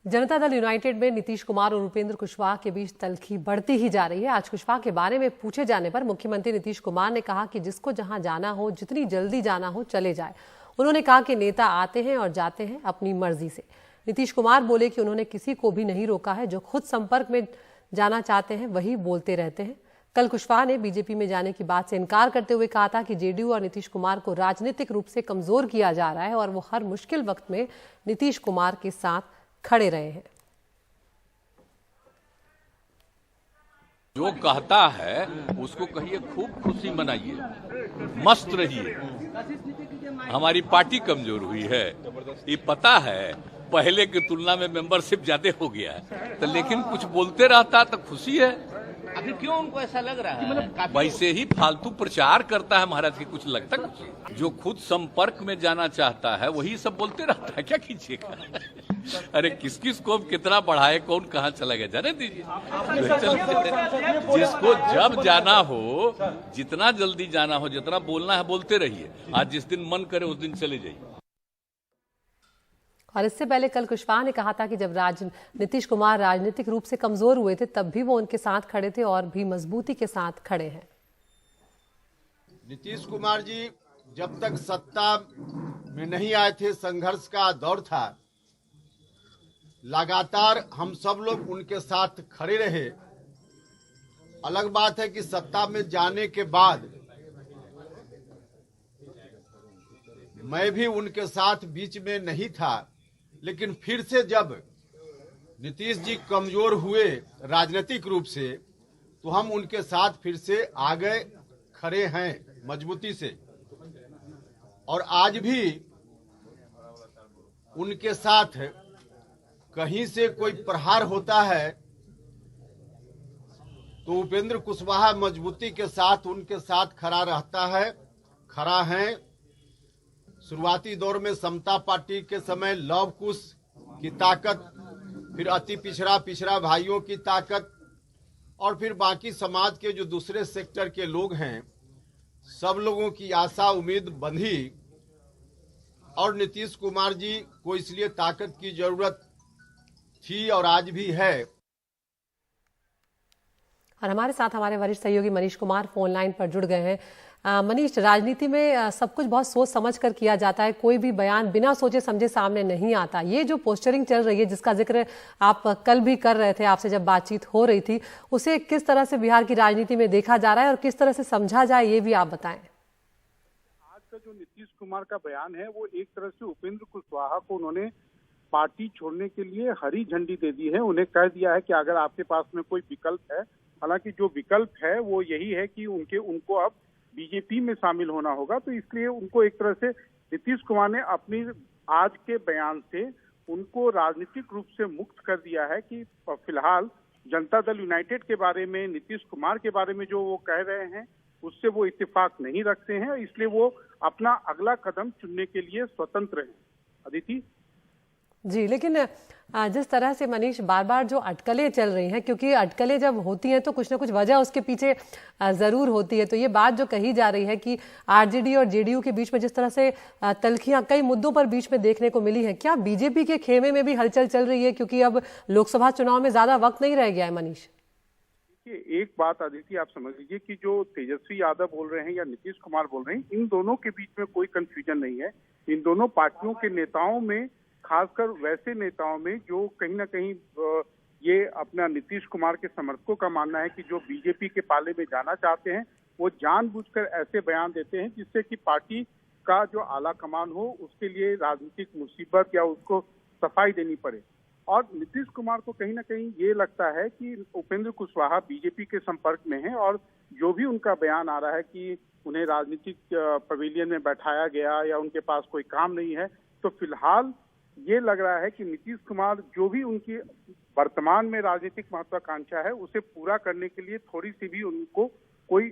Janata Dal United में नीतीश कुमार और उपेंद्र कुशवाहा के बीच तल्खी बढ़ती ही जा रही है। आज कुशवाहा के बारे में पूछे जाने पर मुख्यमंत्री नीतीश कुमार ने कहा कि जिसको जहां जाना हो, जितनी जल्दी जाना हो चले जाए। उन्होंने कहा कि नेता आते हैं और जाते हैं अपनी मर्जी से। नीतीश कुमार बोले कि उन्होंने किसी को भी नहीं रोका है, जो खुद संपर्क में जाना चाहते हैं वही बोलते रहते हैं। कल कुशवाहा ने बीजेपी में जाने की बात से इनकार करते हुए कहा था कि जेडीयू और नीतीश कुमार को राजनीतिक रूप से कमजोर किया जा रहा है और वो हर मुश्किल वक्त में नीतीश कुमार के साथ खड़े रहे हैं। जो कहता है उसको कहिए खूब खुशी मनाइए, मस्त रहिए। हमारी पार्टी कमजोर हुई है, ये पता है। पहले की तुलना में मेंबरशिप ज्यादा हो गया है, तो लेकिन कुछ बोलते रहता तो खुशी है। आखिर क्यों उनको ऐसा लग रहा है? वैसे ही फालतू प्रचार करता है महाराज की, कुछ लगता कुछ। जो खुद संपर्क में जाना चाहता है वही सब बोलते रहता है, क्या कीजिएगा। अरे किस किस को कितना बढ़ाए, कौन कहाँ चला गया जाने दीजिए। जिसको जब जाना हो, जितना जल्दी जाना हो, जितना बोलना है बोलते रहिए। आज जिस दिन मन करे उस दिन चले जाइए। और इससे पहले कल कुशवाहा ने कहा था कि जब नीतीश कुमार राजनीतिक रूप से कमजोर हुए थे तब भी वो उनके साथ खड़े थे और भी मजबूती के साथ खड़े हैं। नीतीश कुमार जी जब तक सत्ता में नहीं आए थे, संघर्ष का दौर था, लगातार हम सब लोग उनके साथ खड़े रहे। अलग बात है कि सत्ता में जाने के बाद मैं भी उनके साथ बीच में नहीं था, लेकिन फिर से जब नीतीश जी कमजोर हुए राजनीतिक रूप से, तो हम उनके साथ फिर से आगे खड़े हैं मजबूती से। और आज भी उनके साथ कहीं से कोई प्रहार होता है तो उपेंद्र कुशवाहा मजबूती के साथ उनके साथ खड़ा रहता है, खड़ा है। शुरुआती दौर में समता पार्टी के समय लव कुश की ताकत, फिर अति पिछड़ा भाइयों की ताकत, और फिर बाकी समाज के जो दूसरे सेक्टर के लोग हैं, सब लोगों की आशा उम्मीद बंधी। और नीतीश कुमार जी को इसलिए ताकत की जरूरत थी और आज भी है। और हमारे साथ हमारे वरिष्ठ सहयोगी मनीष कुमार फोन लाइन पर जुड़ गए हैं। मनीष, राजनीति में सब कुछ बहुत सोच समझ कर किया जाता है, कोई भी बयान बिना सोचे समझे सामने नहीं आता। ये जो पोस्टरिंग चल रही है जिसका जिक्र आप कल भी कर रहे थे, आपसे जब बातचीत हो रही थी, उसे किस तरह से बिहार की राजनीति में देखा जा रहा है और किस तरह से समझा जाए, ये भी आप बताएं। आज का जो नीतीश कुमार का बयान है वो एक तरह से उपेंद्र कुशवाहा को उन्होंने पार्टी छोड़ने के लिए हरी झंडी दे दी है। उन्हें कह दिया है कि अगर आपके पास में कोई विकल्प है, हालांकि जो विकल्प है वो यही है कि उनको अब बीजेपी में शामिल होना होगा। तो इसलिए उनको एक तरह से नीतीश कुमार ने अपनी आज के बयान से उनको राजनीतिक रूप से मुक्त कर दिया है कि फिलहाल जनता दल यूनाइटेड के बारे में, नीतीश कुमार के बारे में जो वो कह रहे हैं उससे वो इत्तेफाक नहीं रखते हैं, इसलिए वो अपना अगला कदम चुनने के लिए स्वतंत्र हैं। अदिति जी, लेकिन जिस तरह से मनीष बार बार जो अटकलें चल रही हैं, क्योंकि अटकलें जब होती हैं तो कुछ ना कुछ वजह उसके पीछे जरूर होती है, तो ये बात जो कही जा रही है कि आरजेडी और जेडीयू के बीच में जिस तरह से तल्खियां कई मुद्दों पर बीच में देखने को मिली है, क्या बीजेपी के खेमे में भी हलचल चल रही है? क्योंकि अब लोकसभा चुनाव में ज्यादा वक्त नहीं रह गया है। मनीष, एक बात अदिति आप समझ लीजिए कि जो तेजस्वी यादव बोल रहे हैं या नीतीश कुमार बोल रहे हैं, इन दोनों के बीच में कोई कंफ्यूजन नहीं है। इन दोनों पार्टियों के नेताओं में, खासकर वैसे नेताओं में जो कहीं ना कहीं ये अपना नीतीश कुमार के समर्थकों का मानना है कि जो बीजेपी के पाले में जाना चाहते हैं, वो जानबूझकर ऐसे बयान देते हैं जिससे कि पार्टी का जो आला कमान हो उसके लिए राजनीतिक मुसीबत या उसको सफाई देनी पड़े। और नीतीश कुमार को कहीं ना कहीं ये लगता है कि उपेंद्र कुशवाहा बीजेपी के संपर्क में है और जो भी उनका बयान आ रहा है कि उन्हें राजनीतिक पवेलियन में बैठाया गया या उनके पास कोई काम नहीं है, तो फिलहाल ये लग रहा है कि नीतीश कुमार जो भी उनकी वर्तमान में राजनीतिक महत्वाकांक्षा है उसे पूरा करने के लिए थोड़ी सी भी उनको कोई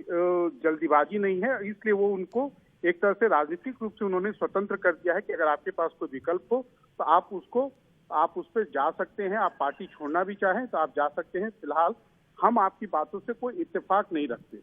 जल्दीबाजी नहीं है, इसलिए वो उनको एक तरह से राजनीतिक रूप से उन्होंने स्वतंत्र कर दिया है कि अगर आपके पास कोई विकल्प हो तो आप उस पर जा सकते हैं। आप पार्टी छोड़ना भी चाहें तो आप जा सकते हैं। फिलहाल हम आपकी बातों से कोई इत्तेफाक नहीं रखते।